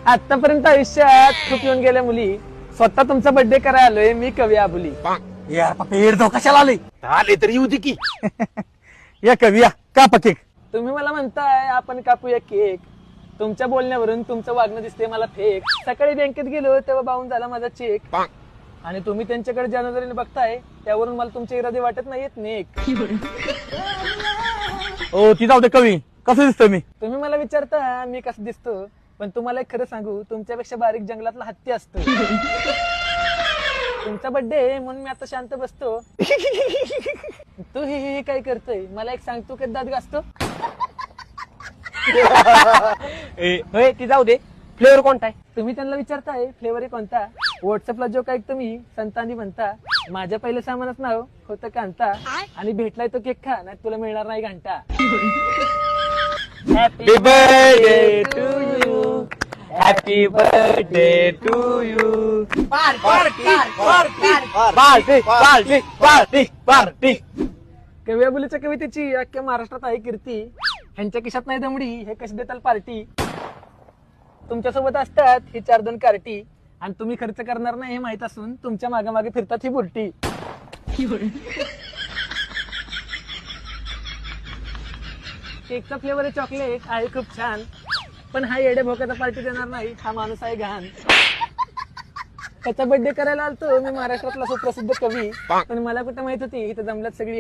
आतापर्यंत आयुष्यात खूप येऊन गेल्या मुली, स्वतः तुमचा बर्थडे करायला आलोय मी कवी आबुली. यार पेड जाऊ कशाला आले आले तरी येऊ दे की. या कविया का पकेक तुम्ही मला म्हणताय आपण कापूया केक. तुमच्या बोलण्यावरून तुमचं वागणं दिसते मला फेक. सकाळी बँकेत गेलो तेव्हा बाहून झाला माझा चेक. आणि तुम्ही त्यांच्याकडे ज्या नजरेने बघताय त्यावरून मला तुमचे इरादे वाटत नाहीयेत नेक. ओ ती जाऊ दे कवी कसं दिसतोय मी तुम्ही मला विचारता मी कसं दिसतो, पण तुम्हाला एक खरं सांगू, तुमच्यापेक्षा बारीक जंगलातला हत्ती असतो. तुमचा बर्थडे म्हणून मी आता शांत बसतो. तू हे काय करतोय मला एक सांगतो का दात घासतो. होय ती जाऊ दे. फ्लेवर कोणता आहे? तुम्ही त्यांना विचारताय फ्लेवर कोणता. व्हॉट्सअपला जो काय तुम्ही संतांनी म्हणता, माझ्या पहिलं सामानच नाव होतं कांता. आणि भेटलाय तो केक खा, नाही तुला मिळणार नाही घंटा. Happy birthday to you, happy birthday to you. Party party party party. कवी अबुलीच्या कवितेची अख्ख्या महाराष्ट्रात आहे कीर्ती. ह्यांच्या खिशात नाही दमडी, हे कशी देताल पार्टी. तुमच्यासोबत असतात ही 4-2 कार्टी, आणि तुम्ही खर्च करणार नाही हे माहित असून तुमच्या मागे मागे फिरतात ही बुरटी. केकचा फ्लेवर चॉकलेट आहे खूप छान, पण हा येडे भोकाचा पार्टी देणार नाही, हा माणूस आहे घाण. त्याचा बर्थडे करायला आलतो मी महाराष्ट्रातला सुप्रसिद्ध कवी, पण मला कुठं माहित होती इथं जमल्यात सगळी